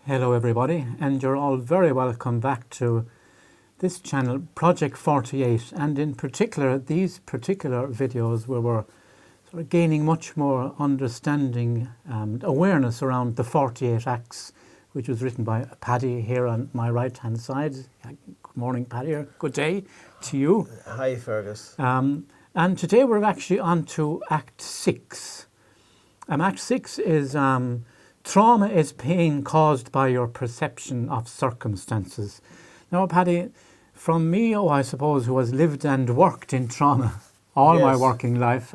Hello everybody, and you're all very welcome back to this channel, Project 48, and in particular these particular videos where we're sort of gaining much more understanding and awareness around the 48 Acts, which was written by Paddy here on my right hand side. Good morning, Paddy, or good day to you. Hi, Fergus. And today we're actually on to Act 6. Act 6 is trauma is pain caused by your perception of circumstances. Now, Paddy, from me, I suppose, who has lived and worked in trauma all my working life,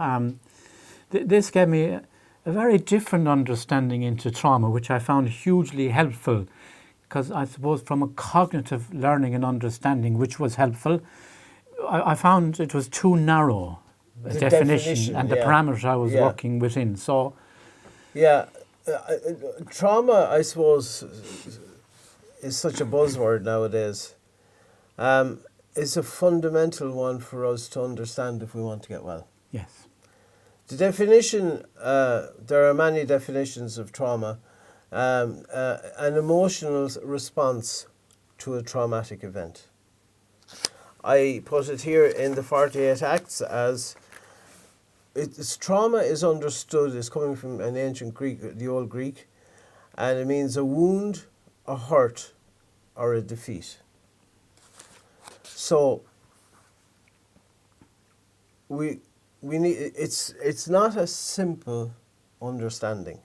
this gave me a very different understanding into trauma, which I found hugely helpful, because I suppose from a cognitive learning and understanding, which was helpful, I found it was too narrow a definition and the parameters I was working within. So, trauma, I suppose, is such a buzzword nowadays. It's a fundamental one for us to understand if we want to get well. Yes. The definition, there are many definitions of trauma. An emotional response to a traumatic event. I put it here in the 48 Acts as trauma is understood as coming from an ancient Greek, the Old Greek, and it means a wound, a hurt, or a defeat. So we need it's not a simple understanding.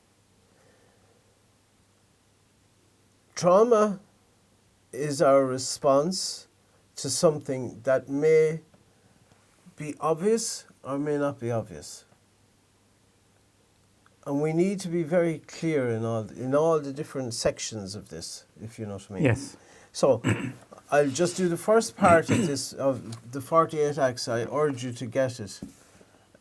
Trauma is our response to something that may be obvious or may not be obvious. And we need to be very clear in all the different sections of this, if you know what I mean. Yes. So I'll just do the first part of this, of the 48 Acts. I urge you to get it.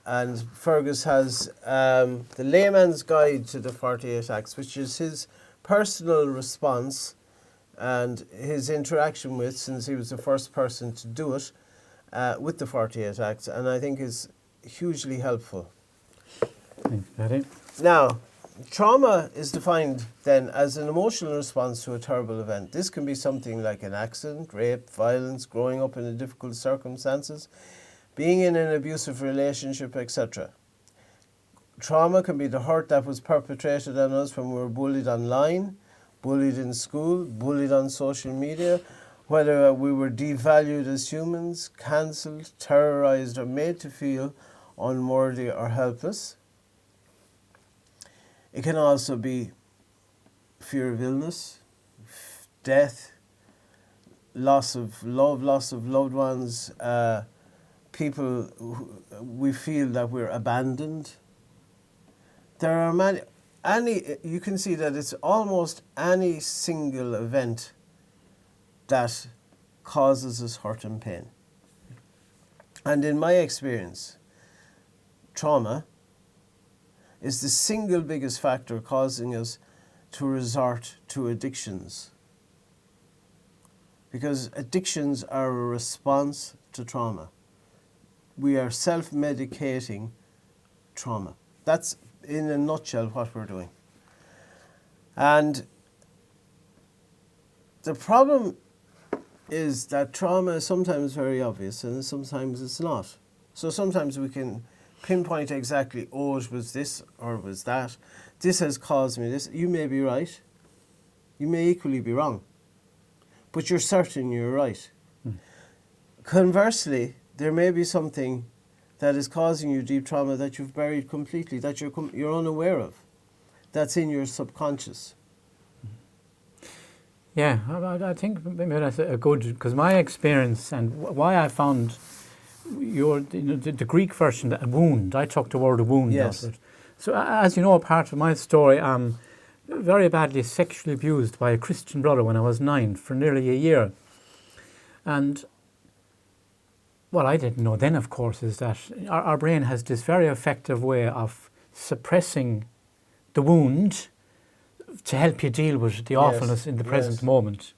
And Fergus has the Layman's Guide to the 48 Acts, which is his personal response and his interaction with, since he was the first person to do it, with the 48 Acts, and I think is hugely helpful. Thanks, Paddy. Now, trauma is defined then as an emotional response to a terrible event. This can be something like an accident, rape, violence, growing up in difficult circumstances, being in an abusive relationship, etc. Trauma can be the hurt that was perpetrated on us when we were bullied online, bullied in school, bullied on social media, whether we were devalued as humans, cancelled, terrorised, or made to feel unworthy or helpless. It can also be fear of illness, death, loss of love, loss of loved ones, people we feel that we're abandoned. There are you can see that it's almost any single event that causes us hurt and pain. And in my experience, trauma is the single biggest factor causing us to resort to addictions. Because addictions are a response to trauma. We are self-medicating trauma. That's, in a nutshell, what we're doing. And the problem is that trauma is sometimes very obvious and sometimes it's not. So sometimes we can pinpoint exactly, oh, it was this or it was that. This has caused me this. You may be right. You may equally be wrong. But you're certain you're right. Conversely, there may be something that is causing you deep trauma that you've buried completely, that you're unaware of, that's in your subconscious. Yeah, I think maybe that's a good, because my experience and why I found the Greek version, a wound, I took the word wound out of it. So as you know, part of my story, I'm very badly sexually abused by a Christian brother when I was 9 for nearly a year. And what I didn't know then, of course, is that our brain has this very effective way of suppressing the wound to help you deal with the awfulness in the present moment.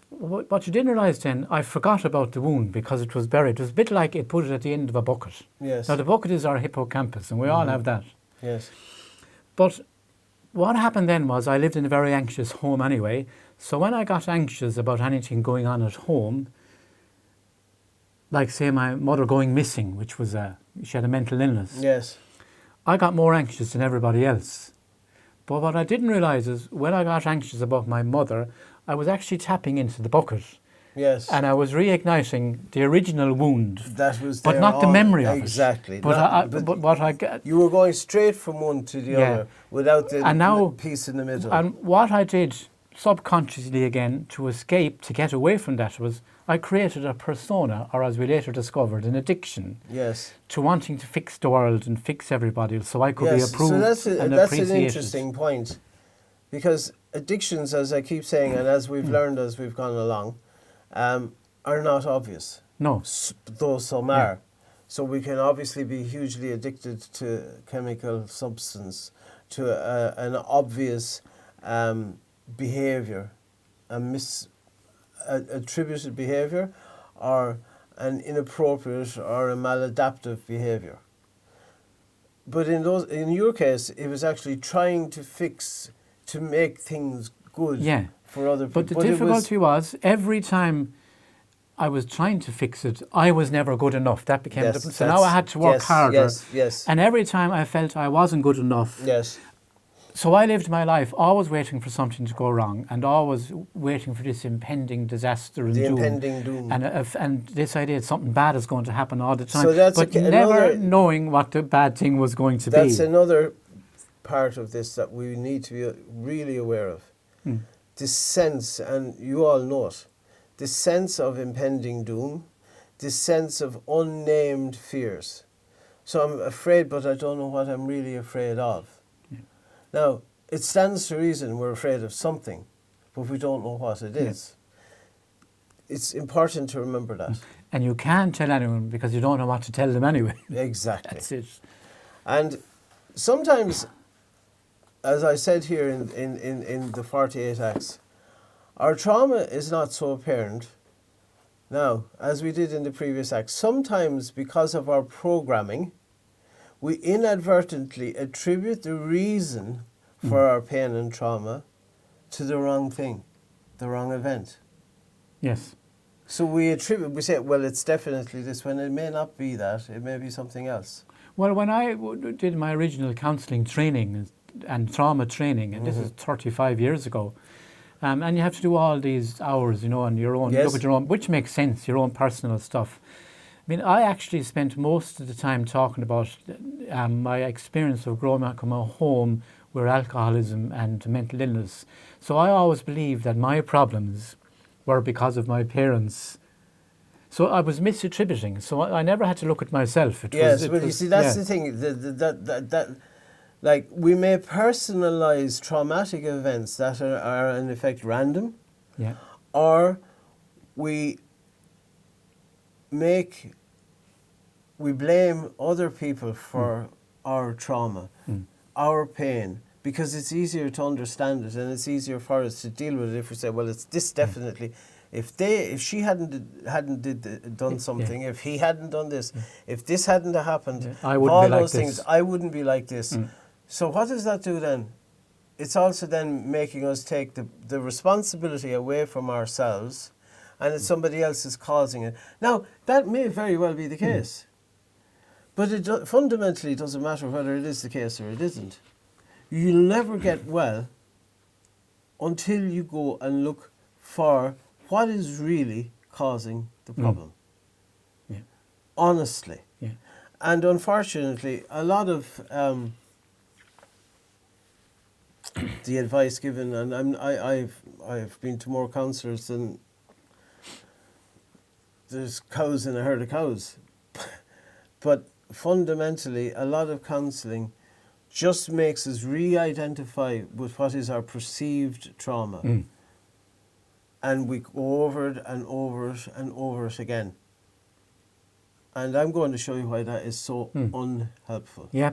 What you didn't realise then, I forgot about the wound because it was buried. It was a bit like it put it at the end of a bucket. Yes. Now the bucket is our hippocampus and we all have that. Yes. But what happened then was I lived in a very anxious home anyway. So when I got anxious about anything going on at home, like say my mother going missing, which was she had a mental illness. Yes. I got more anxious than everybody else. But what I didn't realise is when I got anxious about my mother, I was actually tapping into the bucket. Yes. And I was reigniting the original wound. That was but there not the memory of exactly. it. Exactly. But what I get... You were going straight from one to the other without the piece in the middle. And what I did subconsciously again to escape, to get away from that, was I created a persona, or as we later discovered, an addiction. Yes. To wanting to fix the world and fix everybody so I could be approved and appreciated. That's an interesting point. Because addictions, as I keep saying, and as we've learned as we've gone along, are not obvious. No. Though some are. So we can obviously be hugely addicted to chemical substance, to an obvious behaviour, a attributed behaviour, or an inappropriate or a maladaptive behaviour. But in your case, it was actually trying to fix, to make things good for other people. But the difficulty was every time I was trying to fix it, I was never good enough. That became different. So now I had to work harder. Yes. And every time I felt I wasn't good enough. Yes. So I lived my life always waiting for something to go wrong and always waiting for this impending disaster and doom. The impending doom. And this idea that something bad is going to happen all the time. So that's but never knowing what the bad thing was going to be. That's another part of this that we need to be really aware of. This sense, and you all know it, this sense of impending doom, this sense of unnamed fears. So I'm afraid, but I don't know what I'm really afraid of. Now, it stands to reason we're afraid of something, but we don't know what it is. It's important to remember that. And you can't tell anyone because you don't know what to tell them anyway. Exactly. That's it. And sometimes, as I said here in the 48 Acts, our trauma is not so apparent now, as we did in the previous Acts. Sometimes, because of our programming, we inadvertently attribute the reason for our pain and trauma to the wrong thing, the wrong event. Yes. So we say, well, it's definitely this, when it may not be that, it may be something else. Well, when I did my original counselling training and trauma training, and this is 35 years ago, and you have to do all these hours, on your own, look at your own, which makes sense, your own personal stuff. I mean, I actually spent most of the time talking about my experience of growing up in a home where alcoholism and mental illness. So I always believed that my problems were because of my parents. So I was misattributing. So I never had to look at myself. You see, that's the thing. That like, we may personalise traumatic events that are in effect random, or we blame other people for our trauma, our pain, because it's easier to understand it and it's easier for us to deal with it if we say, well, it's this definitely. If she hadn't done something, if he hadn't done this, if this hadn't happened, I wouldn't all be like those this. things, I wouldn't be like this. So what does that do then? It's also then making us take the responsibility away from ourselves, and it's somebody else is causing it. Now, that may very well be the case, but it fundamentally doesn't matter whether it is the case or it isn't. You'll never get well until you go and look for what is really causing the problem. Honestly. And unfortunately, a lot of the advice given, and I've been to more counsellors than there's cows in a herd of cows. But fundamentally, a lot of counselling just makes us re-identify with what is our perceived trauma. And we go over it and over it and over it again. And I'm going to show you why that is so unhelpful. Yeah.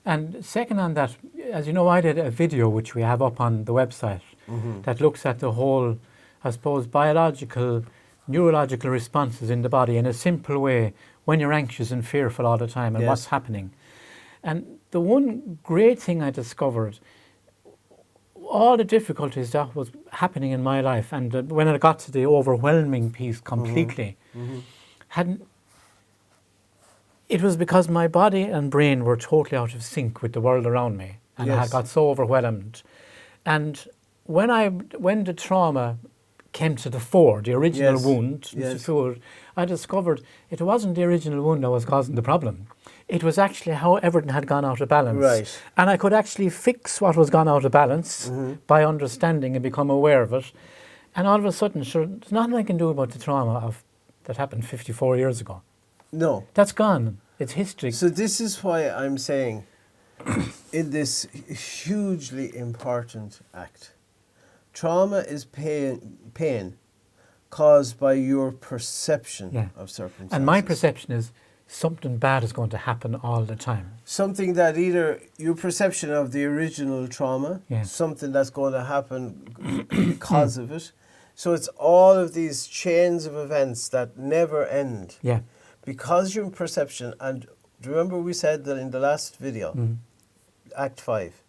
And second on that, as you know, I did a video which we have up on the website that looks at the whole, I suppose, biological, neurological responses in the body in a simple way when you're anxious and fearful all the time and what's happening. And the one great thing I discovered all the difficulties that was happening in my life, and when I got to the overwhelming piece completely, hadn't. It was because my body and brain were totally out of sync with the world around me, and I had got so overwhelmed. And when the trauma came to the fore, the original wound, I discovered it wasn't the original wound that was causing the problem. It was actually how everything had gone out of balance. Right. And I could actually fix what was gone out of balance by understanding and become aware of it. And all of a sudden, sure, there's nothing I can do about the trauma that happened 54 years ago. No. That's gone. It's history. So this is why I'm saying, in this hugely important act, trauma is pain caused by your perception of circumstances. And my perception is something bad is going to happen all the time. Something that either your perception of the original trauma, something that's going to happen because of it. So it's all of these chains of events that never end. Yeah. Because your perception, and remember we said that in the last video, Act 5,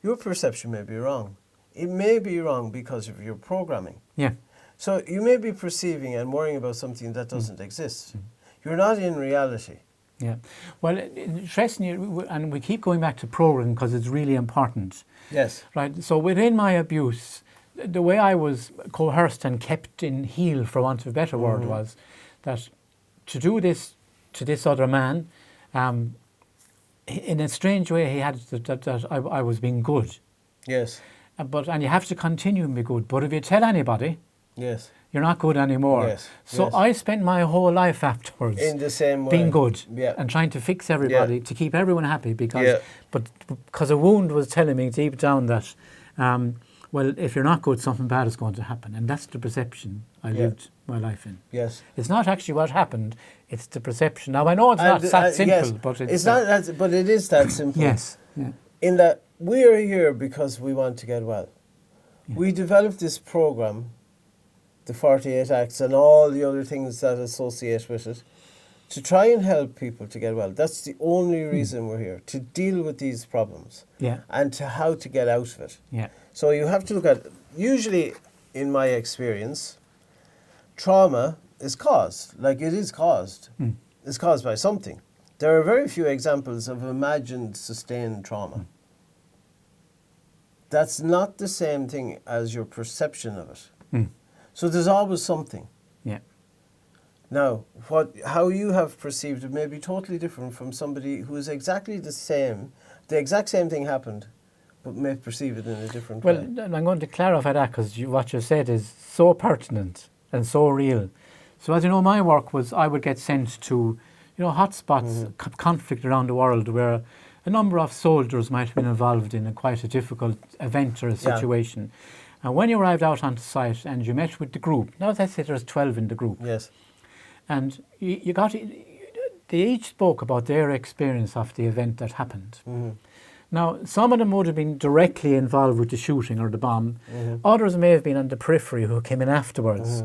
your perception may be wrong. It may be wrong because of your programming. Yeah. So you may be perceiving and worrying about something that doesn't exist. You're not in reality. Yeah. Well, interesting, and we keep going back to programming because it's really important. Yes. Right. So within my abuse, the way I was coerced and kept in heel, for want of a better word, was that to do this to this other man, in a strange way, he had that I was being good. Yes. And you have to continue and be good. But if you tell anybody, you're not good anymore. Yes. So I spent my whole life afterwards in the same way, being good and trying to fix everybody to keep everyone happy because a wound was telling me deep down that well, if you're not good, something bad is going to happen. And that's the perception I lived my life in. Yes. It's not actually what happened, it's the perception. Now, I know it's not that simple, but it's not that, but it is that simple. Yes. Yeah. In that we are here because we want to get well. Yeah. We developed this program, the 48 Acts and all the other things that associate with it, to try and help people to get well. That's the only reason we're here, to deal with these problems and to how to get out of it. Yeah. So you have to look at, usually in my experience, trauma is caused, like it is caused. It's caused by something. There are very few examples of imagined sustained trauma. That's not the same thing as your perception of it. So there's always something. Yeah. Now, how you have perceived it may be totally different from somebody who is exactly the same. The exact same thing happened, but may perceive it in a different way. Well, I'm going to clarify that because what you said is so pertinent and so real. So as you know, my work was I would get sent to, hotspots, conflict around the world where a number of soldiers might have been involved in quite a difficult event or a situation. And when you arrived out onto site and you met with the group, now let's say there's 12 in the group. Yes. And they each spoke about their experience of the event that happened. Now, some of them would have been directly involved with the shooting or the bomb. Others may have been on the periphery who came in afterwards.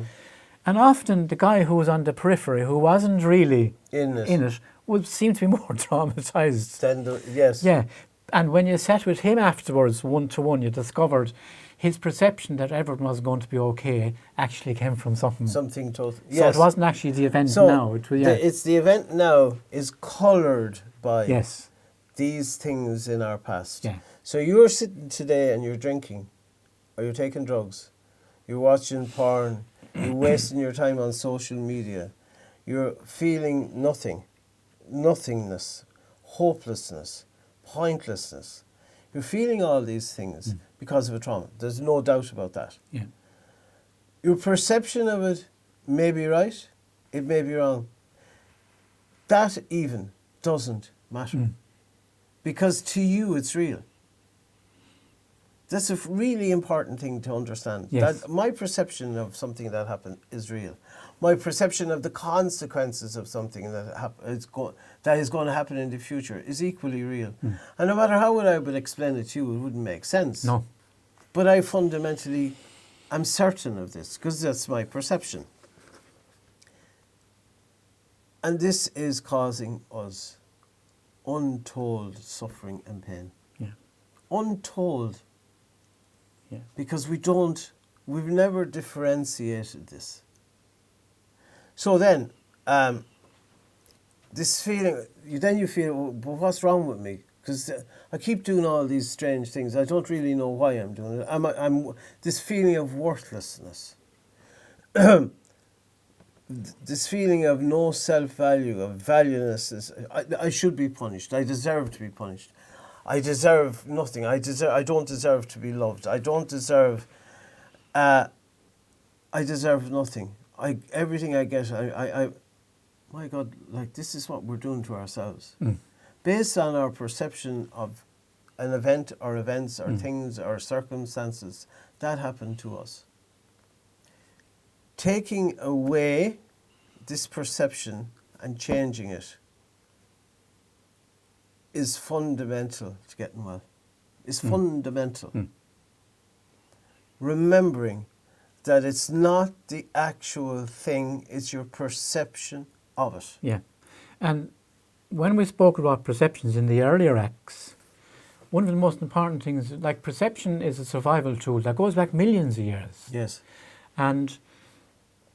And often the guy who was on the periphery, who wasn't really in it would seem to be more traumatized. Yes. Yeah. And when you sat with him afterwards, one-to-one, you discovered his perception that everything was going to be okay actually came from something. Something total. So it wasn't actually the event now. It's the event now is coloured by these things in our past. Yeah. So you're sitting today and you're drinking, or you're taking drugs, you're watching porn, you're wasting your time on social media, you're feeling nothingness, hopelessness, pointlessness. You're feeling all these things because of a trauma. There's no doubt about that. Yeah. Your perception of it may be right, it may be wrong. That even doesn't matter. Because to you it's real. That's a really important thing to understand. Yes. That my perception of something that happened is real. My perception of the consequences of something that is going to happen in the future is equally real. And no matter how I would explain it to you, it wouldn't make sense. No. But I fundamentally am certain of this because that's my perception. And this is causing us untold suffering and pain. Yeah. Untold. Yeah. Because we've never differentiated this. So then, this feeling, you feel, well, what's wrong with me? Because I keep doing all these strange things. I don't really know why I'm doing it. I'm this feeling of worthlessness. This feeling of no self-value, of valuelessness. I should be punished. I deserve to be punished. I deserve nothing. I don't deserve to be loved. I don't deserve. I deserve nothing. Everything I get. My God, like this is what we're doing to ourselves, based on our perception of an event or events or things or circumstances that happened to us. Taking away this perception and changing it is fundamental to getting well. It's fundamental. Remembering that it's not the actual thing, it's your perception of it. Yeah. And when we spoke about perceptions in the earlier acts, one of the most important things, like perception is a survival tool that goes back millions of years. Yes. And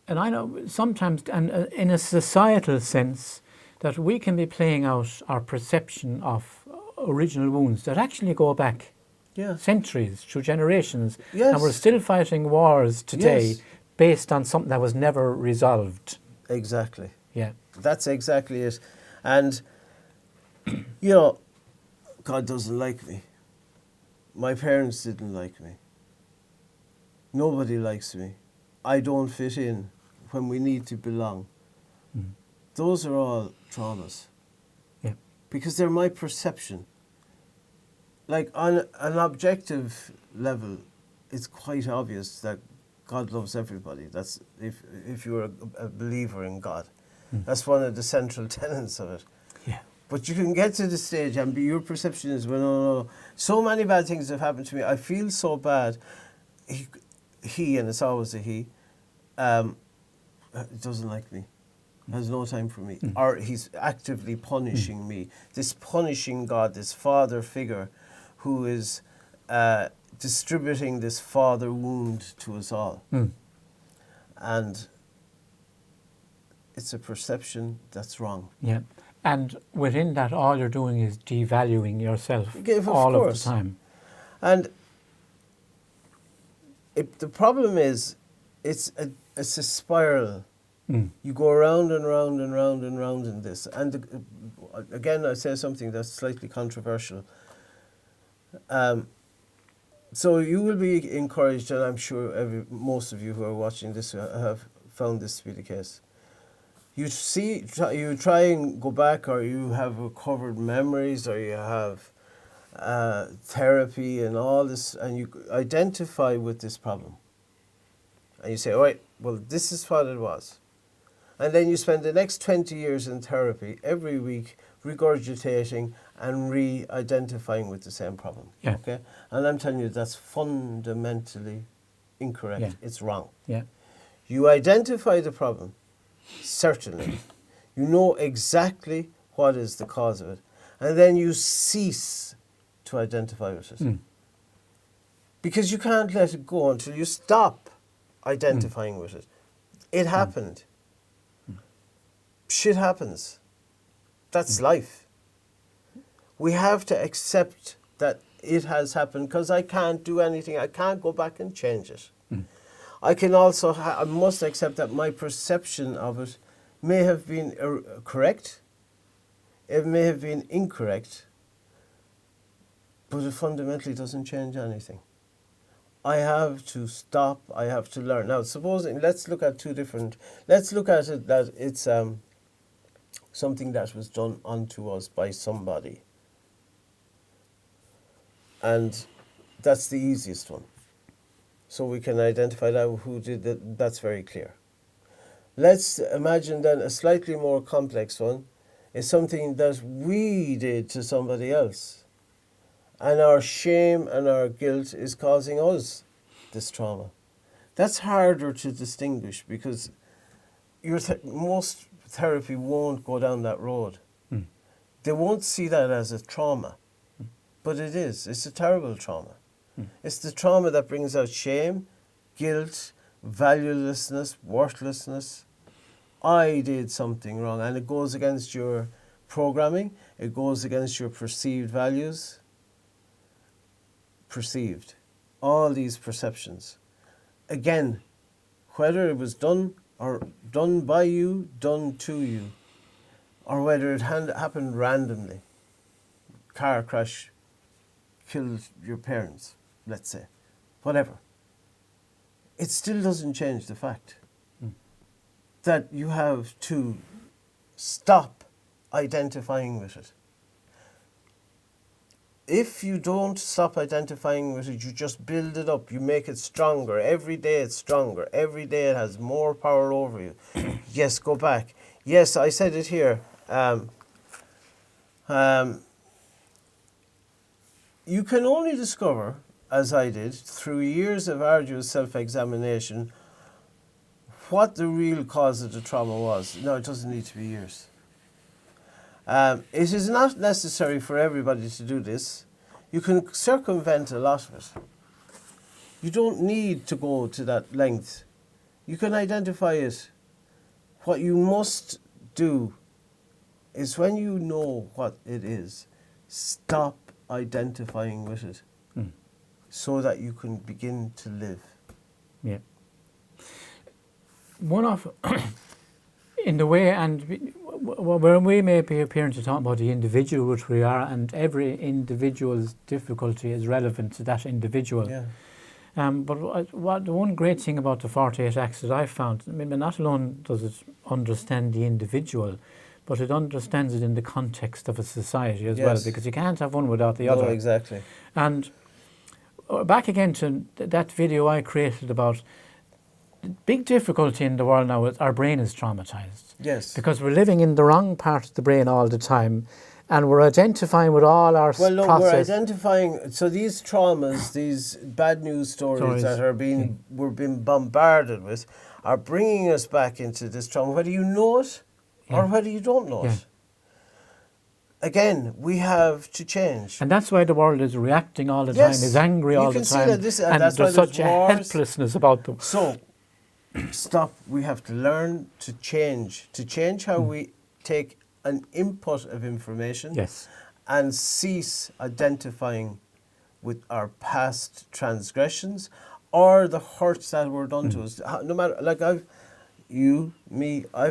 I know sometimes, and in a societal sense, that we can be playing out our perception of original wounds that actually go back centuries, through generations. Yes. And we're still fighting wars today Yes. based on something that was never resolved. Exactly. Yeah. That's exactly it. And, you know, God doesn't like me. My parents didn't like me. Nobody likes me. I don't fit in when we need to belong. Those are all traumas. Yeah. Because they're my perception. Like on an objective level, it's quite obvious that God loves everybody. That's if you're a believer in God. That's one of the central tenets of it. Yeah. But you can get to the stage and your perception is, well, no. So many bad things have happened to me. I feel so bad. He and it's always a he, doesn't like me, has no time for me. Or he's actively punishing me. This punishing God, this father figure who is distributing this father wound to us all. And it's a perception that's wrong. Yeah. And within that, all you're doing is devaluing yourself Of all course. of the time. And the problem is, it's a spiral. You go round and round and round and round in this. And again, I say something that's slightly controversial. So you will be encouraged, and I'm sure most of you who are watching this have found this to be the case. You try and go back, or you have recovered memories, or you have therapy and all this, and you identify with this problem. And you say, all right, well, this is what it was. And then you spend the next 20 years in therapy, every week, regurgitating and re-identifying with the same problem. Yeah. Okay? And I'm telling you, that's fundamentally incorrect. Yeah. It's wrong. Yeah. You identify the problem, certainly. You know exactly what is the cause of it. And then you cease to identify with it. Because you can't let it go until you stop identifying with it. It happened. Shit happens. That's life. We have to accept that it has happened, because I can't do anything. I can't go back and change it. I can also, I must accept that my perception of it may have been correct. It may have been incorrect. But it fundamentally doesn't change anything. I have to stop. I have to learn. Now, supposing, let's look at let's look at it that it's something that was done unto us by somebody. And that's the easiest one. So we can identify that who did it. That's very clear. Let's imagine then a slightly more complex one is something that we did to somebody else. And our shame and our guilt is causing us this trauma. That's harder to distinguish, because most therapy won't go down that road. They won't see that as a trauma. But it is. It's a terrible trauma. It's the trauma that brings out shame, guilt, valuelessness, worthlessness. I did something wrong, and it goes against your programming. It goes against your perceived values. Perceived. All these perceptions. Again, whether it was done or done by you, done to you, or whether it happened randomly. Car crash killed your parents, let's say. Whatever. It still doesn't change the fact that you have to stop identifying with it. If you don't stop identifying with it, you just build it up. You make it stronger. Every day it's stronger. Every day it has more power over you. Yes, go back. Yes, I said it here. You can only discover, as I did, through years of arduous self-examination, what the real cause of the trauma was. No, it doesn't need to be years. It is not necessary for everybody to do this. You can circumvent a lot of it. You don't need to go to that length. You can identify it. What you must do is, when you know what it is, stop identifying with it so that you can begin to live. Yeah. One of, in the way, and where we may be appearing to talk about the individual which we are, and every individual's difficulty is relevant to that individual. Yeah. But the one great thing about the 48 Acts that I've found, I mean, not alone does it understand the individual, but it understands it in the context of a society as well, because you can't have one without the other. No, exactly. And back again to that video I created about the big difficulty in the world now is our brain is traumatized. Yes. Because we're living in the wrong part of the brain all the time, and we're identifying with all our Well, no, process. we're identifying. So these traumas, these bad news stories that are we're being bombarded with, are bringing us back into this trauma, whether you know it or whether you don't know it. Again, we have to change. And that's why the world is reacting all the time, is angry all the time. And there's wars. such a helplessness about them. So, stop. We have to learn to change how we take an input of information, and cease identifying with our past transgressions or the hurts that were done to us. No matter, like I've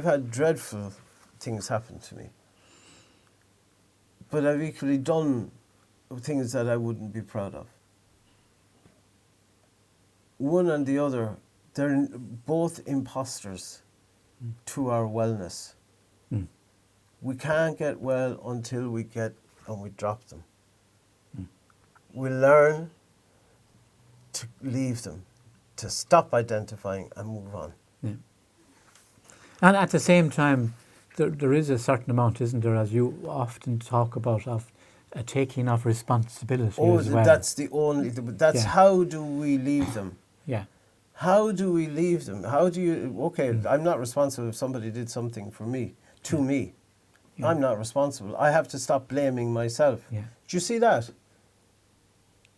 had dreadful things happen to me. But I've equally done things that I wouldn't be proud of. One and the other, they're both imposters to our wellness. We can't get well until we drop them. We learn to leave them, to stop identifying and move on. Yeah. And at the same time, there is a certain amount, isn't there, as you often talk about, of a taking of responsibility as well. That's the only, how do we leave them? Yeah. How do we leave them? How do you, I'm not responsible if somebody did something for me, to me. Yeah. I'm not responsible. I have to stop blaming myself. Yeah. Do you see that?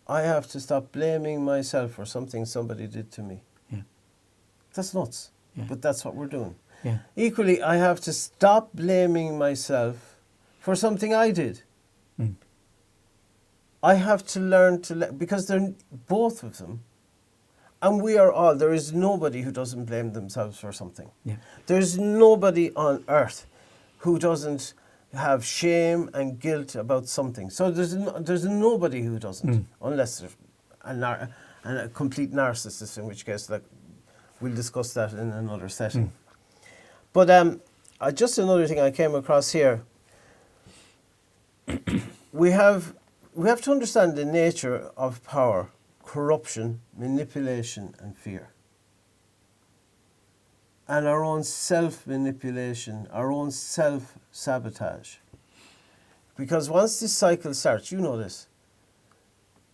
I have to stop blaming myself for something somebody did to me. Yeah. That's nuts. Yeah. But that's what we're doing. Yeah. Equally, I have to stop blaming myself for something I did. I have to learn to because they're both of them. And we are all, there is nobody who doesn't blame themselves for something. Yeah. There's nobody on earth who doesn't have shame and guilt about something. So there's nobody who doesn't, unless there's a complete narcissist, in which case, like, we'll discuss that in another setting. But just another thing I came across here. we have to understand the nature of power, corruption, manipulation, and fear. And our own self-manipulation, our own self-sabotage. Because once this cycle starts, you know this,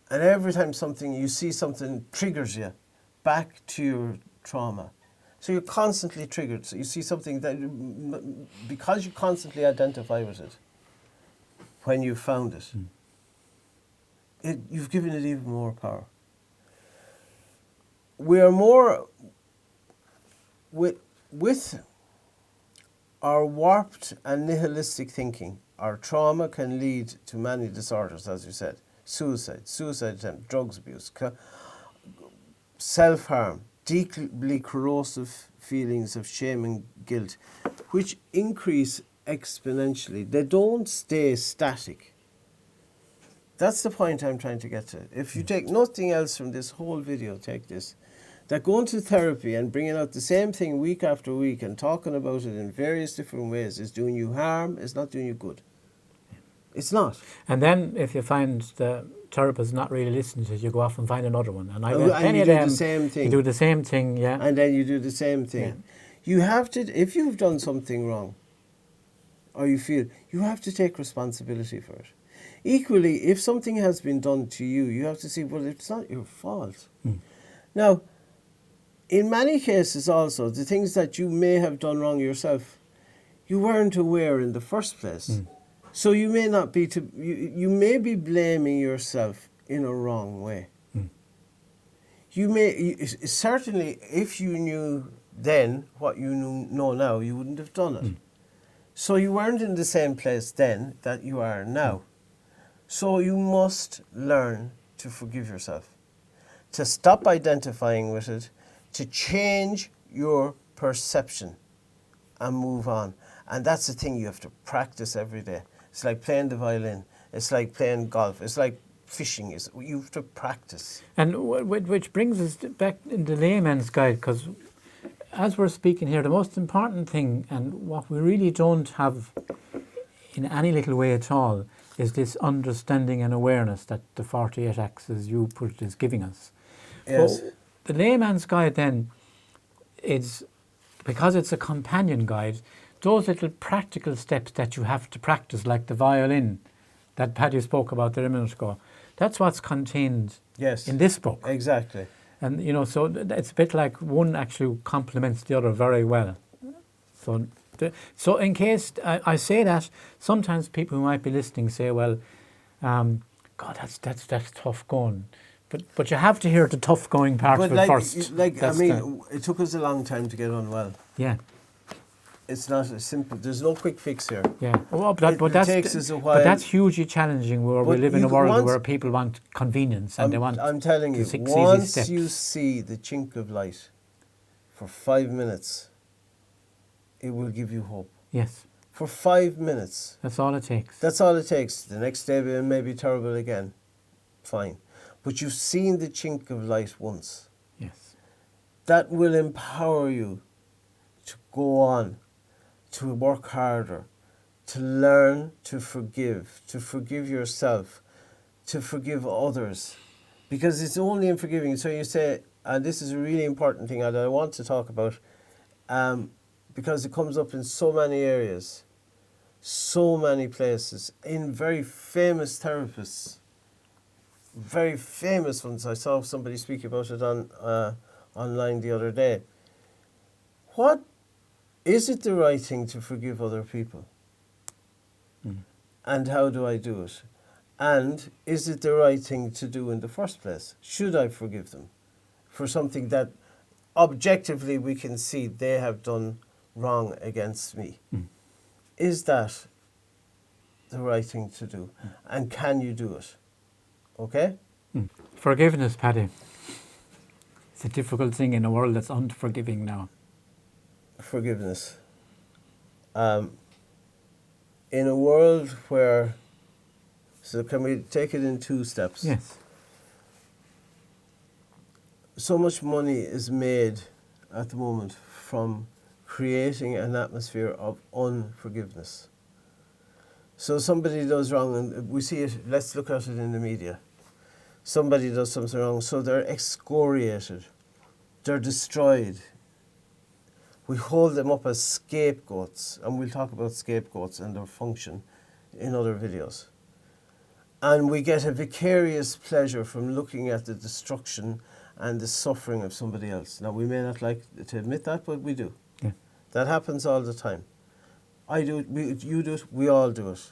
and every time you see something triggers you back to your trauma. So you're constantly triggered. So you see something that, because you constantly identify with it, when you found it, you've given it even more power. we are more with our warped and nihilistic thinking. Our trauma can lead to many disorders, as you said: suicide attempt, drugs abuse, self-harm, deeply corrosive feelings of shame and guilt, which increase exponentially. They don't stay static. That's the point I'm trying to get to. If you take nothing else from this whole video, take this: that going to therapy and bringing out the same thing week after week and talking about it in various different ways is doing you harm, it's not doing you good. It's not. And then if you find the therapist not really listening to it, you go off and find another one. And I've and any you of do them, the same thing. you do the same thing, yeah. And then you do the same thing. Yeah. You have to, if you've done something wrong, or you feel, you have to take responsibility for it. Equally, if something has been done to you, you have to say, well, it's not your fault. Now, in many cases also, the things that you may have done wrong yourself, you weren't aware in the first place. So you may not be, you may be blaming yourself in a wrong way. You may, certainly, if you knew then what you know now, you wouldn't have done it. So you weren't in the same place then that you are now. So you must learn to forgive yourself, to stop identifying with it, to change your perception and move on. And that's the thing you have to practice every day. It's like playing the violin. It's like playing golf. It's like fishing. You have to practice. And which brings us back in the layman's guide, because as we're speaking here, the most important thing, and what we really don't have in any little way at all, is this understanding and awareness that the 48 acts, as you put it, is giving us. Yes. So the layman's guide then is, because it's a companion guide, those little practical steps that you have to practice, like the violin that Paddy spoke about there a minute ago, that's what's contained in this book. Exactly. And, you know, so it's a bit like one actually complements the other very well. So in case I say that, sometimes people who might be listening say, well, God, that's tough going. But you have to hear the tough going part of it first. It took us a long time to get on well. Yeah. It's not as simple. There's no quick fix here. Yeah. Well, it takes us a while. But that's hugely challenging where we live in a world where people want convenience and they want I'm telling you, once you see the chink of light for 5 minutes, it will give you hope. Yes. For 5 minutes. That's all it takes. That's all it takes. The next day it may be terrible again. Fine. But you've seen the chink of light once. Yes. That will empower you to go on, to work harder, to learn to forgive yourself, to forgive others. Because it's only in forgiving. So you say, and this is a really important thing that I want to talk about, because it comes up in so many areas, so many places, in very famous therapists, very famous ones. I saw somebody speak about it on online the other day. What is it the right thing to forgive other people? And how do I do it? And is it the right thing to do in the first place? Should I forgive them for something that objectively we can see they have done wrong against me? Is that the right thing to do? And can you do it? Okay? Forgiveness, Paddy. It's a difficult thing in a world that's unforgiving now. Forgiveness. In a world where... So can we take it in 2 steps? Yes. So much money is made at the moment from creating an atmosphere of unforgiveness. So somebody does wrong, and we see it, let's look at it in the media. Somebody does something wrong, so they're excoriated, they're destroyed. We hold them up as scapegoats, and we'll talk about scapegoats and their function in other videos. And we get a vicarious pleasure from looking at the destruction and the suffering of somebody else. Now, we may not like to admit that, but we do. Yeah. That happens all the time. I do it, you do it, we all do it.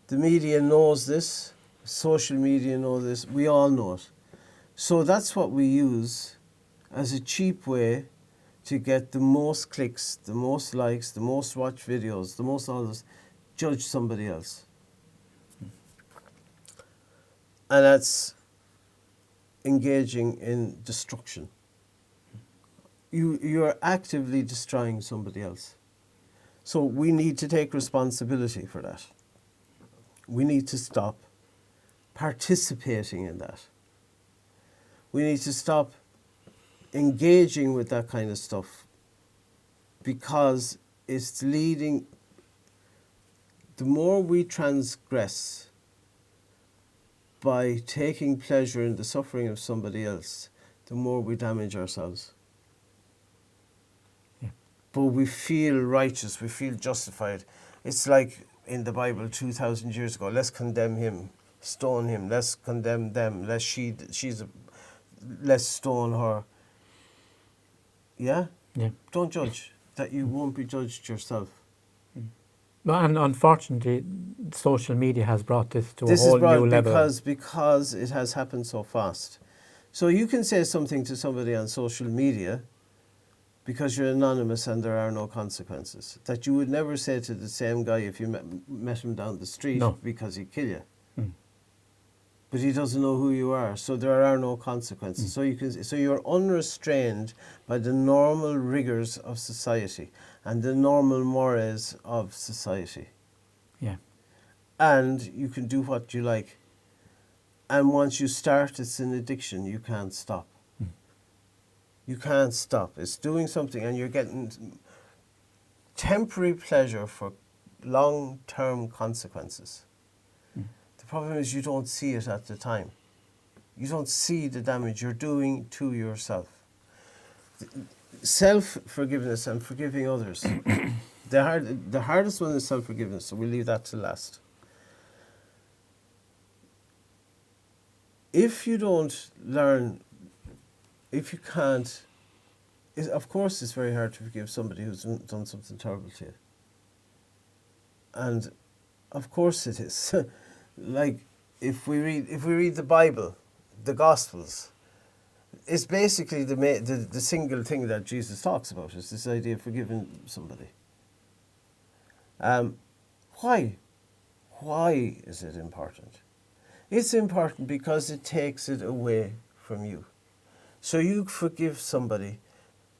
The media knows this, social media know this, we all know it. So that's what we use as a cheap way to get the most clicks, the most likes, the most watched videos, the most all this, judge somebody else. And that's engaging in destruction. You're actively destroying somebody else. So we need to take responsibility for that. We need to stop participating in that. We need to stop engaging with that kind of stuff because it's leading. The more we transgress by taking pleasure in the suffering of somebody else, the more we damage ourselves. Yeah. But we feel righteous, we feel justified. It's like in the Bible 2,000 years ago, let's condemn him, stone him, let's condemn them, let's stone her. Yeah? Yeah. Don't judge, that you won't be judged yourself. Well, and unfortunately, social media has brought this to a whole new level. Because it has happened so fast. So you can say something to somebody on social media because you're anonymous and there are no consequences. That you would never say to the same guy if you met him down the street because he'd kill you. But he doesn't know who you are, so there are no consequences. So you're unrestrained by the normal rigors of society and the normal mores of society. Yeah. And you can do what you like. And once you start, it's an addiction. You can't stop. You can't stop. It's doing something and you're getting temporary pleasure for long-term consequences. The problem is you don't see it at the time. You don't see the damage you're doing to yourself. Self-forgiveness and forgiving others. The hardest one is self-forgiveness, so we'll leave that to last. If you don't learn, if you can't, of course it's very hard to forgive somebody who's done something terrible to you. And of course it is. Like if we read the Bible, the Gospels, it's basically the single thing that Jesus talks about is this idea of forgiving somebody. Why? Why is it important? It's important because it takes it away from you. So you forgive somebody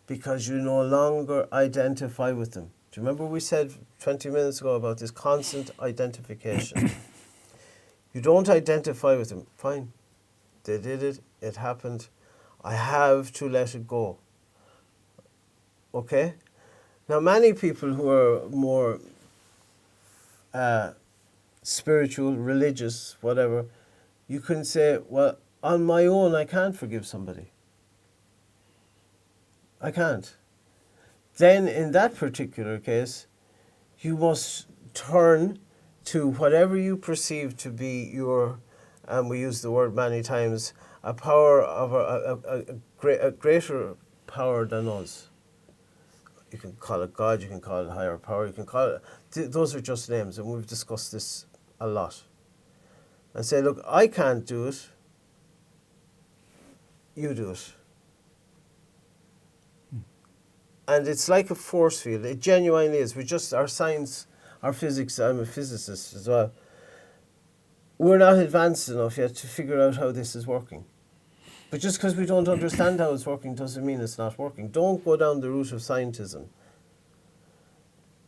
because you no longer identify with them. Do you remember we said 20 minutes ago about this constant identification? You don't identify with them. Fine. They did it. It happened. I have to let it go. Okay? Now, many people who are more spiritual, religious, whatever, you can say, well, on my own, I can't forgive somebody. I can't. Then, in that particular case, you must turn to whatever you perceive to be your, and we use the word many times, a power of a greater power than us. You can call it God, you can call it higher power, you can call it, those are just names, and we've discussed this a lot. And say, look, I can't do it, you do it. And it's like a force field, it genuinely is. Our science, our physics, I'm a physicist as well, we're not advanced enough yet to figure out how this is working. But just because we don't understand how it's working doesn't mean it's not working. Don't go down the route of scientism.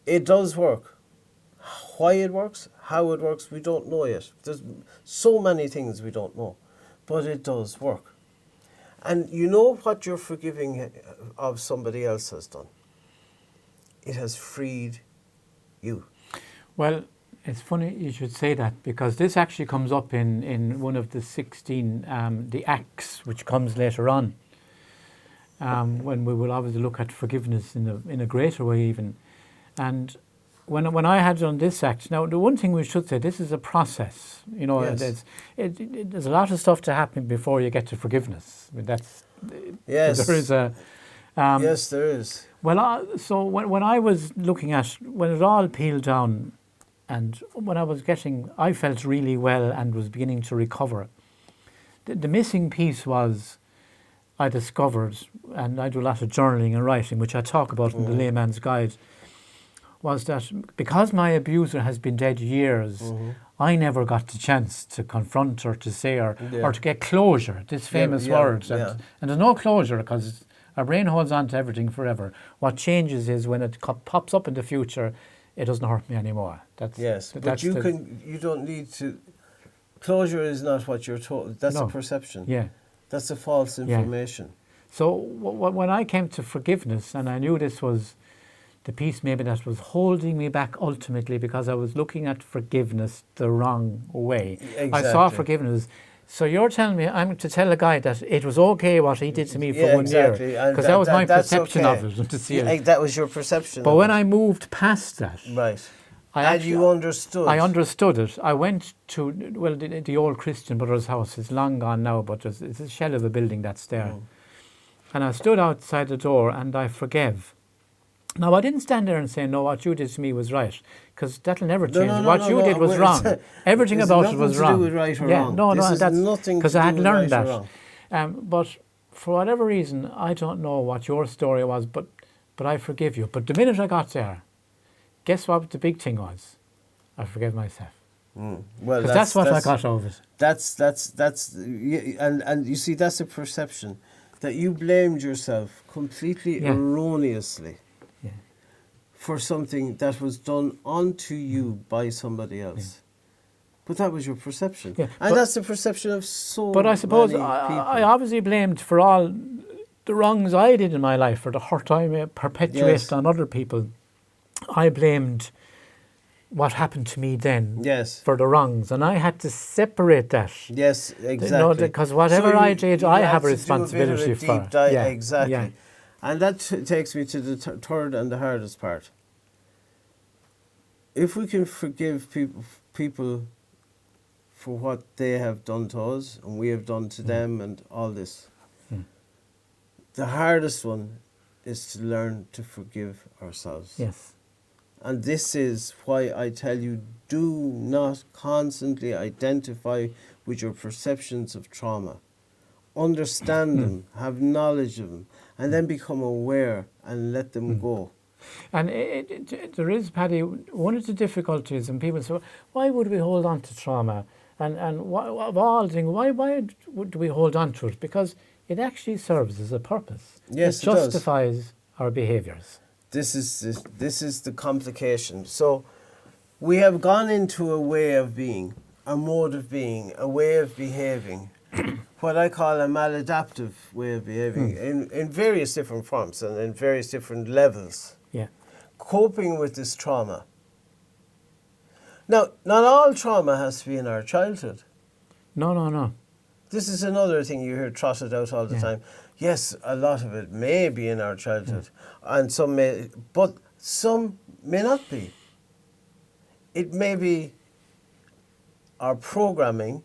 It does work. Why it works, how it works, we don't know yet. There's so many things we don't know. But it does work. And you know what your forgiving of somebody else has done? It has freed you. Well, it's funny you should say that because this actually comes up in one of the 16, the Acts, which comes later on, when we will obviously look at forgiveness in a greater way even. And when I had done this Act, now the one thing we should say, this is a process. You know, yes. there's a lot of stuff to happen before you get to forgiveness. I mean, yes. There is a... yes, there is. Well, so when I was looking at, when it all peeled down, and when I felt really well and was beginning to recover. The missing piece was I discovered and I do a lot of journaling and writing, which I talk about in the Layman's Guide, was that because my abuser has been dead years, I never got the chance to confront or to say or to get closure, this famous word. And there's no closure because our brain holds on to everything forever. What changes is when it pops up in the future, it doesn't hurt me anymore. But you don't need to. Closure is not what you're told. That's a perception. Yeah. That's a false information. Yeah. So when I came to forgiveness, and I knew this was the piece maybe that was holding me back ultimately because I was looking at forgiveness the wrong way. Exactly. I saw forgiveness. So you're telling me I'm to tell a guy that it was okay what he did to me for 1 year. Because that was my perception of it. To see it. That was your perception. But when I moved past that... Right. You understood. I understood it. I went to, the old Christian Brothers house. It's long gone now, but it's a shell of a building that's there. And I stood outside the door and I forgave. Now, I didn't stand there and say, no, what you did to me was right, because that'll never change. What you did was wrong. Everything about it was wrong. To do with right or wrong. That's nothing because I had learned right that. But for whatever reason, I don't know what your story was, but I forgive you. But the minute I got there, guess what the big thing was? I forgave myself. Well, because that's what I got out of it. And you see, that's a perception that you blamed yourself completely erroneously for something that was done onto you by somebody else. But that was your perception. And that's the perception of so But I suppose many I obviously blamed for all the wrongs I did in my life, for the hurt I may perpetuate on other people. I blamed what happened to me then for the wrongs, and I had to separate that. Yes, exactly. Because whatever I did, I have a responsibility for. Exactly. And that takes me to the third and the hardest part. If we can forgive people for what they have done to us and we have done to them and all this, the hardest one is to learn to forgive ourselves. Yes. And this is why I tell you, do not constantly identify with your perceptions of trauma. Understand them, have knowledge of them, and then become aware and let them go. And there is, Paddy, one of the difficulties, and people say, why would we hold on to trauma? And of all things, why would we hold on to it? Because it actually serves as a purpose. Yes, it justifies our behaviours. This is the complication. So we have gone into a way of being, a mode of being, a way of behaving, what I call a maladaptive way of behaving in various different forms and in various different levels. Yeah. Coping with this trauma. Now, not all trauma has to be in our childhood. No. This is another thing you hear trotted out all the time. Yes, a lot of it may be in our childhood, and some may, but some may not be. It may be our programming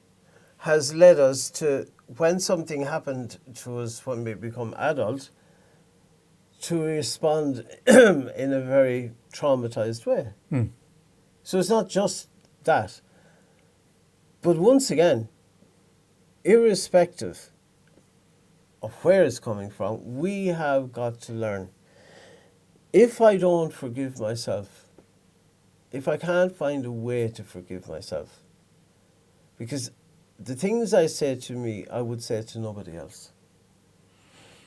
has led us to, when something happened to us when we become adults, to respond in a very traumatized way. So it's not just that. But once again, irrespective of where it's coming from, we have got to learn. If I don't forgive myself, if I can't find a way to forgive myself, because the things I say to me, I would say to nobody else.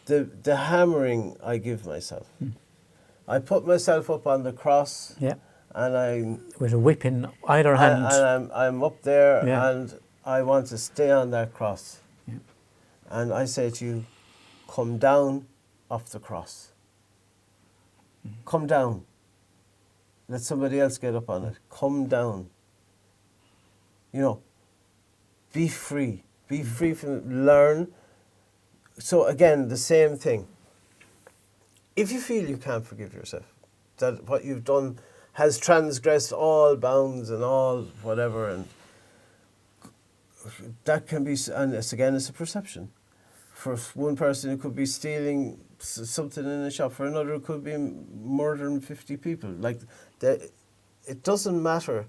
The hammering I give myself. I put myself up on the cross. Yeah. And I'm with a whip in either hand. And I'm up there and I want to stay on that cross. Yeah. And I say to you, come down off the cross. Come down. Let somebody else get up on it. Come down. You know, be free. Be free from, learn. So again, the same thing. If you feel you can't forgive yourself, that what you've done has transgressed all bounds and all whatever, and that can be, and it's a perception. For one person, it could be stealing something in a shop. For another, it could be murdering 50 people. Like, it doesn't matter.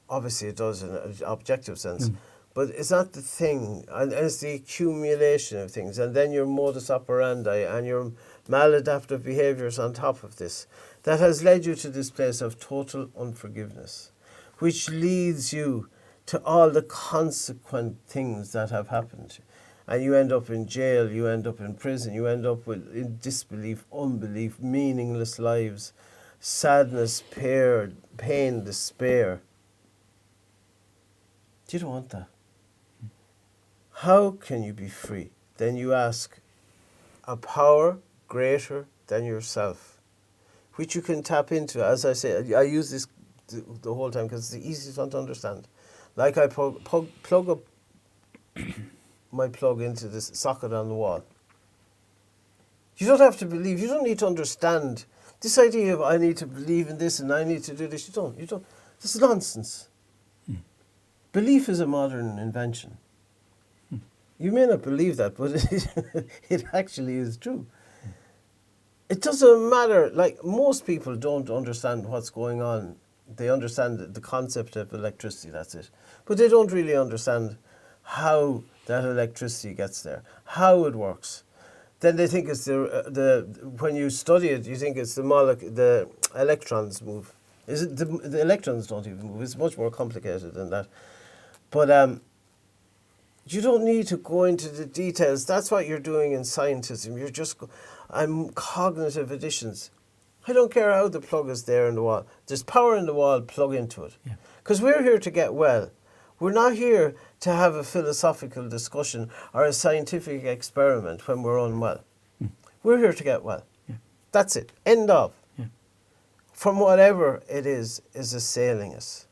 Obviously, it does in an objective sense, But it's not the thing, and it's the accumulation of things, and then your modus operandi and your maladaptive behaviours on top of this, that has led you to this place of total unforgiveness, which leads you to all the consequent things that have happened. And you end up in jail, you end up in prison, you end up in disbelief, unbelief, meaningless lives, sadness, pain, despair. You don't want that. How can you be free? Then you ask a power greater than yourself, which you can tap into. As I say, I use this the whole time because it's the easiest one to understand. Like I plug up my plug into this socket on the wall. You don't have to believe. You don't need to understand this idea of I need to believe in this and I need to do this. You don't. This is nonsense. Belief is a modern invention. You may not believe that, but it actually is true. It doesn't matter. Like, most people don't understand what's going on. They understand the concept of electricity, that's it. But they don't really understand how that electricity gets there, how it works. Then they think it's when you study it, you think it's the electrons move. Is it the electrons don't even move? It's much more complicated than that. But you don't need to go into the details. That's what you're doing in scientism. You're just, I'm cognitive additions. I don't care how the plug is there in the wall. There's power in the wall, plug into it. Because we're here to get well. We're not here to have a philosophical discussion or a scientific experiment when we're unwell. We're here to get well. That's it. End of. From whatever it is assailing us.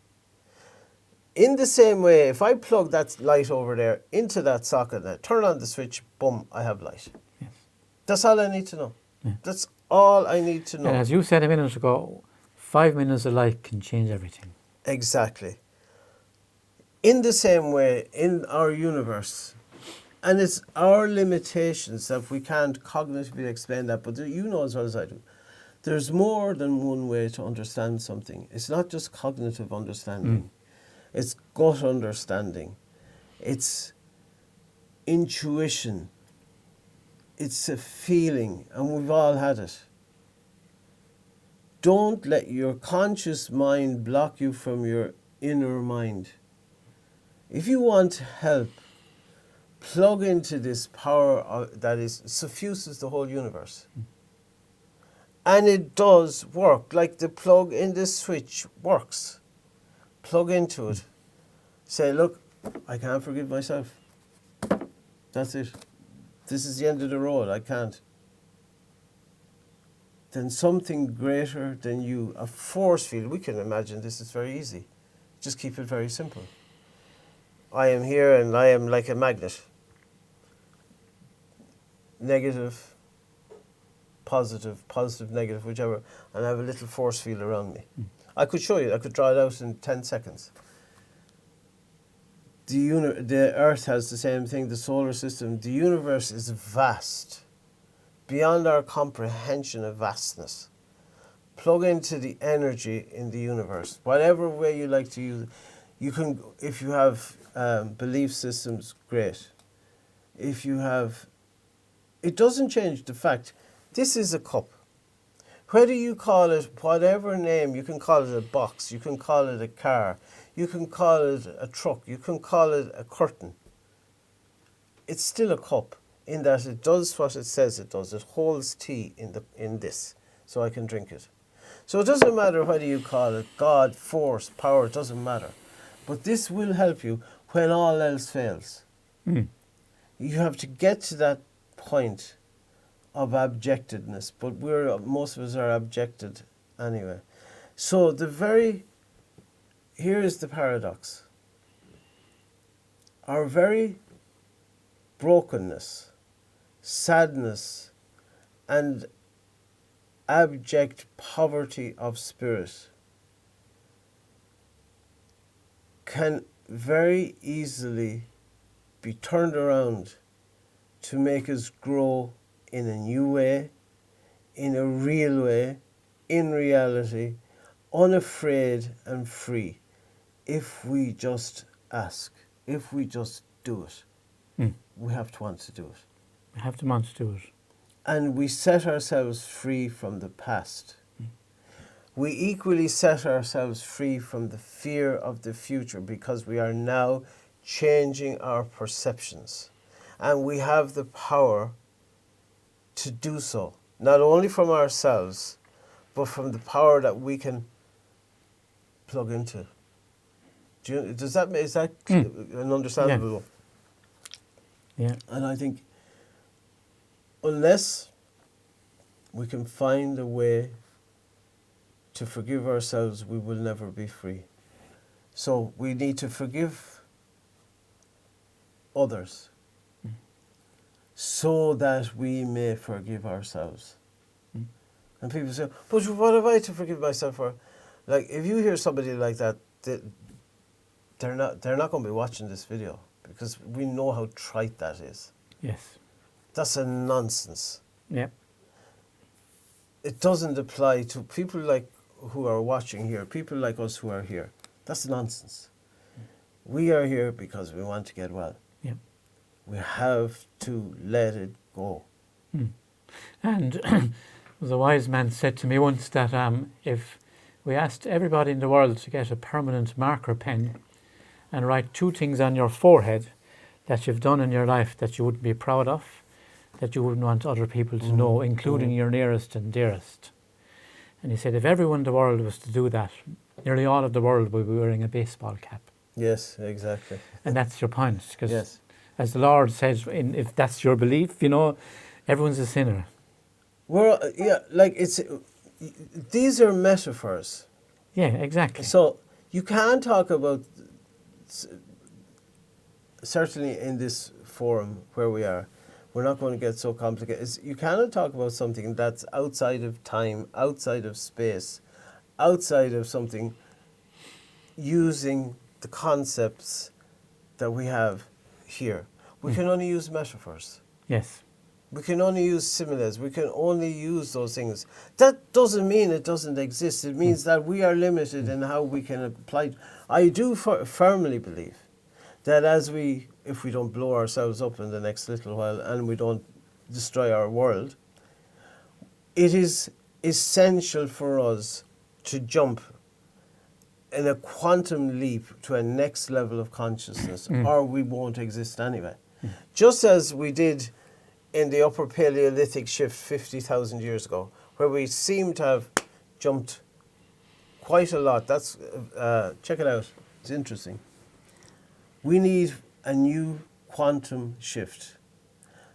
In the same way, if I plug that light over there into that socket, and turn on the switch, boom, I have light. That's all I need to know. That's all I need to know. And as you said a minute ago, 5 minutes of light can change everything. Exactly. In the same way, in our universe, and it's our limitations that we can't cognitively explain that, but you know as well as I do, there's more than one way to understand something. It's not just cognitive understanding. It's gut understanding. It's intuition. It's a feeling, and we've all had it. Don't let your conscious mind block you from your inner mind. If you want help, plug into this power that suffuses the whole universe. And it does work, like the plug in this switch works. Plug into it. Say, look, I can't forgive myself. That's it. This is the end of the road. I can't. Then something greater than you, a force field. We can imagine this is very easy. Just keep it very simple. I am here and I am like a magnet. Negative, positive, negative, whichever. And I have a little force field around me. I could show you. I could draw it out in 10 seconds. The Earth has the same thing, the solar system. The universe is vast, beyond our comprehension of vastness. Plug into the energy in the universe, whatever way you like to use it. You can, if you have belief systems, great. If you have, it doesn't change the fact, this is a cup. Whether you call it whatever name, you can call it a box, you can call it a car, you can call it a truck, you can call it a curtain. It's still a cup in that it does what it says it does. It holds tea in this, so I can drink it. So it doesn't matter whether you call it God, force, power, it doesn't matter. But this will help you when all else fails. You have to get to that point of objectedness, but most of us are objected anyway. So here is the paradox. Our very brokenness, sadness, and abject poverty of spirit can very easily be turned around to make us grow in a new way, in a real way, in reality, unafraid and free, if we just ask. if we just do it. Mm. We have to want to do it. We have to want to do it. And we set ourselves free from the past. We equally set ourselves free from the fear of the future because we are now changing our perceptions. And we have the power to do so, not only from ourselves, but from the power that we can plug into. Is that an understandable? Yeah. And I think unless we can find a way to forgive ourselves, we will never be free. So we need to forgive others so that we may forgive ourselves. And people say, but what have I to forgive myself for? Like, if you hear somebody like that, they're not going to be watching this video because we know how trite that is. Yes. That's a nonsense. Yeah. It doesn't apply to people like who are watching here, people like us who are here. That's nonsense. We are here because we want to get well. Yeah. We have to let it go. And the wise man said to me once that if we asked everybody in the world to get a permanent marker pen and write 2 things on your forehead that you've done in your life that you wouldn't be proud of, that you wouldn't want other people to know, including your nearest and dearest. And he said if everyone in the world was to do that, nearly all of the world would be wearing a baseball cap. Yes, exactly. And that's your point, because Yes. as the Lord says, if that's your belief, everyone's a sinner. Well, these are metaphors. Yeah, exactly. So you can talk about, certainly in this forum where we are, we're not going to get so complicated. You cannot talk about something that's outside of time, outside of space, outside of something, using the concepts that we have here. We can only use metaphors. Yes. We can only use similes. We can only use those things. That doesn't mean it doesn't exist. It means that we are limited in how we can apply. I do firmly believe that if we don't blow ourselves up in the next little while and we don't destroy our world, it is essential for us to jump in a quantum leap to a next level of consciousness, or we won't exist anyway. Just as we did in the Upper Paleolithic shift 50,000 years ago, where we seem to have jumped quite a lot. That's check it out. It's interesting. We need a new quantum shift.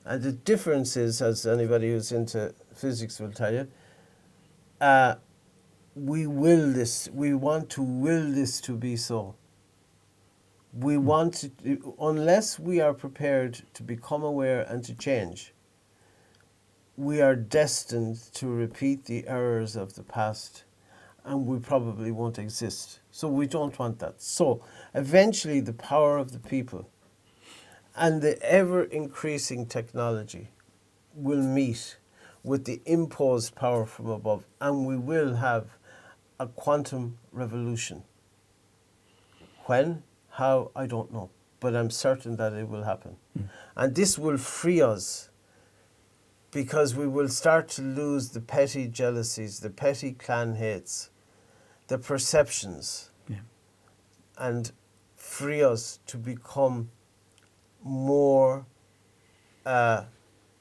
And the difference is, as anybody who's into physics will tell you, we want to will this to be so. We want to, unless we are prepared to become aware and to change, we are destined to repeat the errors of the past, and we probably won't exist. So we don't want that. So eventually the power of the people and the ever-increasing technology will meet with the imposed power from above, and we will have a quantum revolution. When? How? I don't know. But I'm certain that it will happen. And this will free us, because we will start to lose the petty jealousies, the petty clan hates, the perceptions, and free us to become more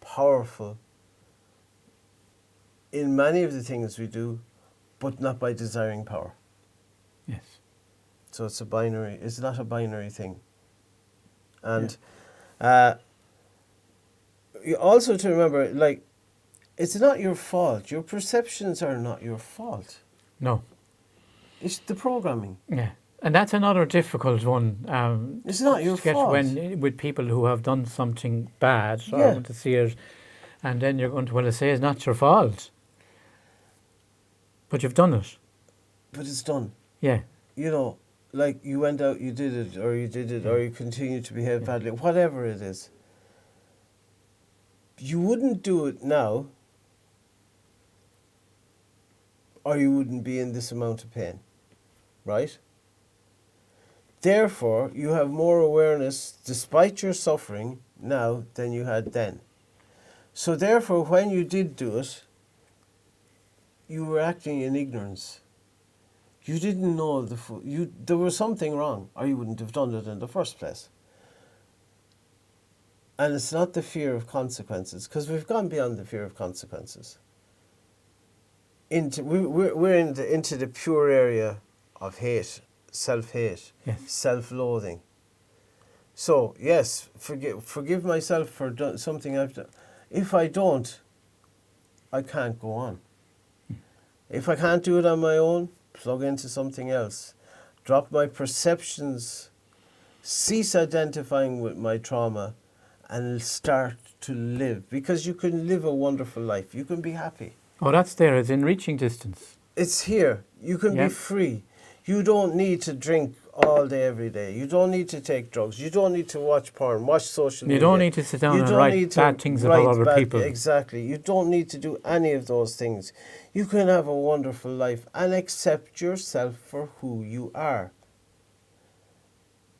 powerful in many of the things we do, but not by desiring power. Yes. So it's not a binary thing. And you also to remember, like, it's not your fault. Your perceptions are not your fault. No. It's the programming. Yeah. And that's another difficult one. It's not your to get fault. with people who have done something bad or to see it, and then you're going to say it's not your fault. But you've done it. But it's done. Yeah. Like you went out, you did it, or you continue to behave badly, whatever it is. You wouldn't do it now, or you wouldn't be in this amount of pain, right? Therefore, you have more awareness despite your suffering now than you had then. So therefore, when you did do it, you were acting in ignorance. You didn't know there was something wrong, or you wouldn't have done it in the first place. And it's not the fear of consequences, because we've gone beyond the fear of consequences. We're into the pure area of hate, self-hate, Yes. self-loathing. So yes, forgive myself for something I've done. If I don't, I can't go on. If I can't do it on my own, plug into something else. Drop my perceptions, cease identifying with my trauma, and start to live. Because you can live a wonderful life. You can be happy. Oh, that's there. It's in reaching distance. It's here. You can be free. You don't need to drink all day, every day. You don't need to take drugs. You don't need to watch porn, watch social media. You don't need to sit down and write bad things about other people. Exactly. You don't need to do any of those things. You can have a wonderful life and accept yourself for who you are.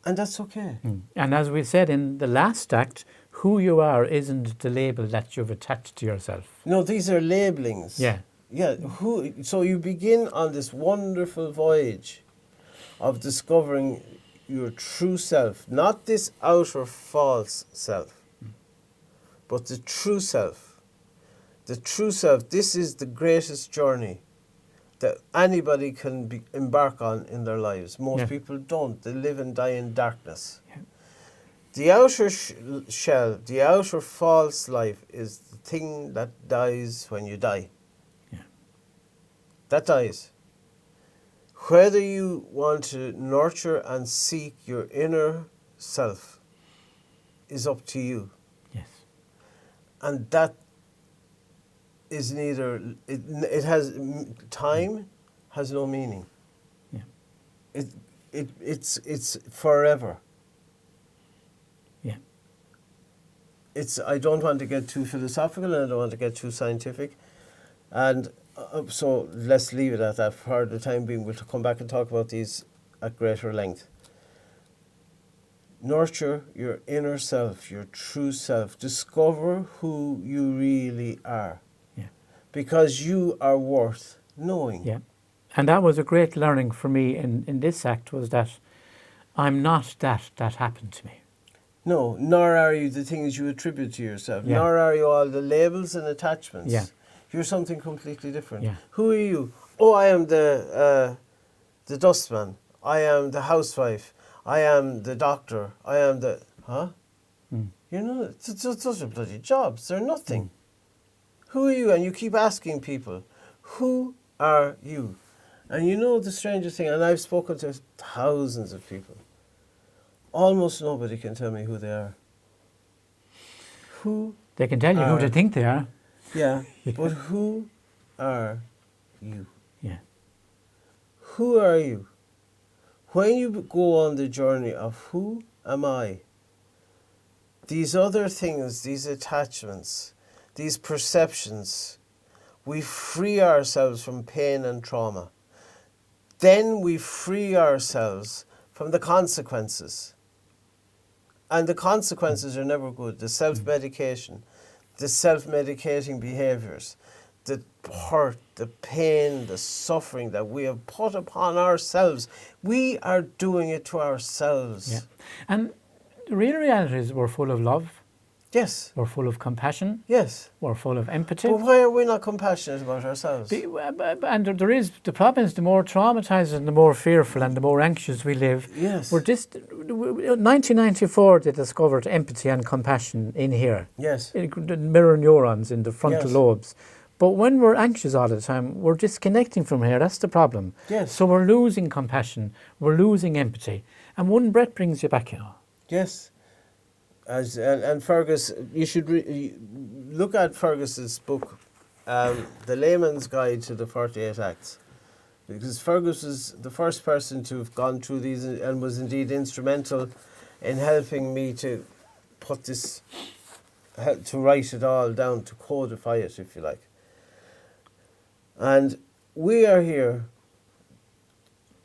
And that's okay. And as we said in the last act, who you are isn't the label that you've attached to yourself. No, these are labelings. Yeah. Yeah. So you begin on this wonderful voyage of discovering your true self, not this outer false self, but the true self. The true self, this is the greatest journey that anybody can embark on in their lives. Most people don't. They live and die in darkness. Yeah. The outer shell, the outer false life is the thing that dies when you die. Yeah. That dies. Whether you want to nurture and seek your inner self is up to you. Yes. And that is neither, it has, time has no meaning. Yeah. It's forever. Yeah. I don't want to get too philosophical and I don't want to get too scientific. And so let's leave it at that for the time being. We'll come back and talk about these at greater length. Nurture your inner self, your true self. Discover who you really are. Yeah. Because you are worth knowing. Yeah. And that was a great learning for me in this act, was that I'm not that happened to me. No, nor are you the things you attribute to yourself. Yeah. Nor are you all the labels and attachments. Yeah. You're something completely different. Yeah. Who are you? Oh, I am the dustman. I am the housewife. I am the doctor. I am the... Huh? Mm. You know, those are bloody jobs. They're nothing. Mm. Who are you? And you keep asking people, who are you? And you know the strangest thing, and I've spoken to thousands of people, almost nobody can tell me who they are. Who They can tell you who they think they are. Yeah, but who are you? Yeah. Who are you? When you go on the journey of who am I, these other things, these attachments, these perceptions, we free ourselves from pain and trauma. Then we free ourselves from the consequences. And the consequences are never good. The self-medication, the self-medicating behaviours, the hurt, the pain, the suffering that we have put upon ourselves. We are doing it to ourselves. Yeah. And the real reality is we're full of love. Yes. We're full of compassion. Yes. We're full of empathy. But why are we not compassionate about ourselves? And the problem is the more traumatised and the more fearful and the more anxious we live. Yes. 1994 they discovered empathy and compassion in here. Yes. The mirror neurons in the frontal lobes. But when we're anxious all the time, we're disconnecting from here. That's the problem. Yes. So we're losing compassion. We're losing empathy. And one breath brings you back, you know. Yes. And Fergus, you should look at Fergus's book, The Layman's Guide to the 48 Acts, because Fergus was the first person to have gone through these and was indeed instrumental in helping me to put this, to write it all down, to codify it, if you like. And we are here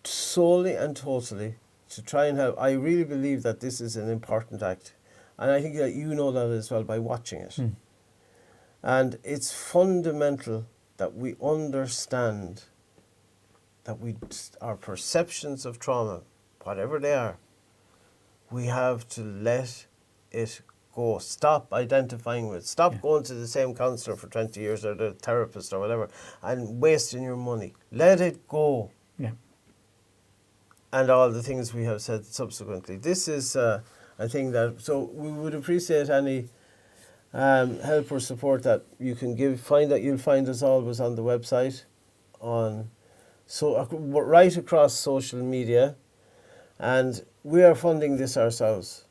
solely and totally to try and help. I really believe that this is an important act. And I think that you know that as well by watching it. And it's fundamental that we understand that our perceptions of trauma, whatever they are, we have to let it go. Stop identifying with it. Stop going to the same counsellor for 20 years or the therapist or whatever and wasting your money. Let it go. Yeah. And all the things we have said subsequently. This is a thing that, so we would appreciate any help or support that you can give. You'll find us always on the website, right across social media, and we are funding this ourselves.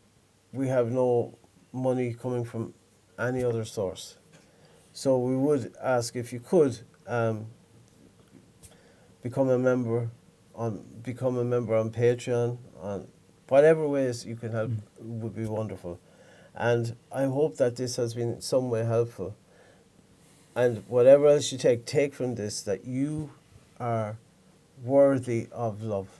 We have no money coming from any other source. So we would ask if you could become a member on Patreon, on whatever ways you can help would be wonderful. And I hope that this has been in some way helpful. And whatever else you take from this, that you are worthy of love.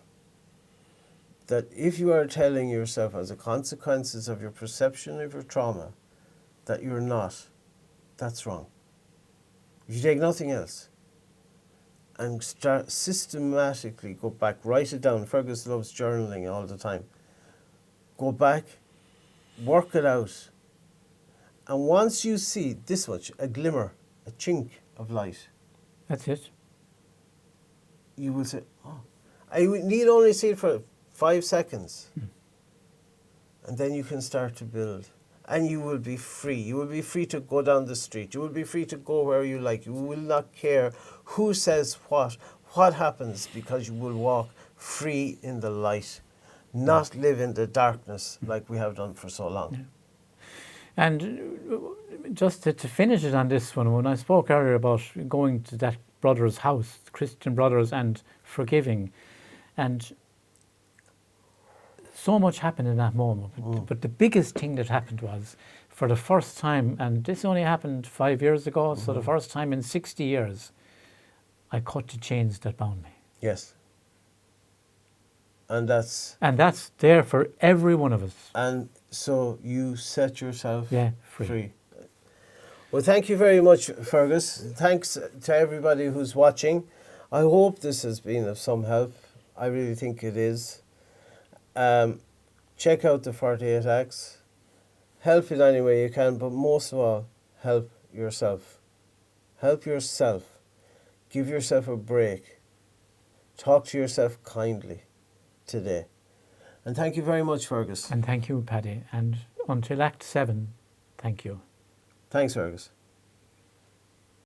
That if you are telling yourself as a consequences of your perception of your trauma that you're not, that's wrong. If you take nothing else and start systematically go back, write it down. Fergus loves journaling all the time. Go back, work it out. And once you see this much, a glimmer, a chink of light. That's it. You will say, oh, I need only see it for 5 seconds. And then you can start to build. And you will be free. You will be free to go down the street. You will be free to go where you like. You will not care who says what happens, because you will walk free in the light, not live in the darkness like we have done for so long. Yeah. And just to finish it on this one, when I spoke earlier about going to that brother's house, Christian brothers, and forgiving, and so much happened in that moment. But the biggest thing that happened was, for the first time, and this only happened 5 years ago, so the first time in 60 years, I cut the chains that bound me. Yes. And that's there for every one of us. And so you set yourself free. Well, thank you very much, Fergus. Thanks to everybody who's watching. I hope this has been of some help. I really think it is. Check out the 48 Acts. Help in any way you can, but most of all, help yourself. Help yourself. Give yourself a break. Talk to yourself kindly today. And thank you very much, Fergus. And thank you, Paddy. And until Act 7, thank you. Thanks, Fergus.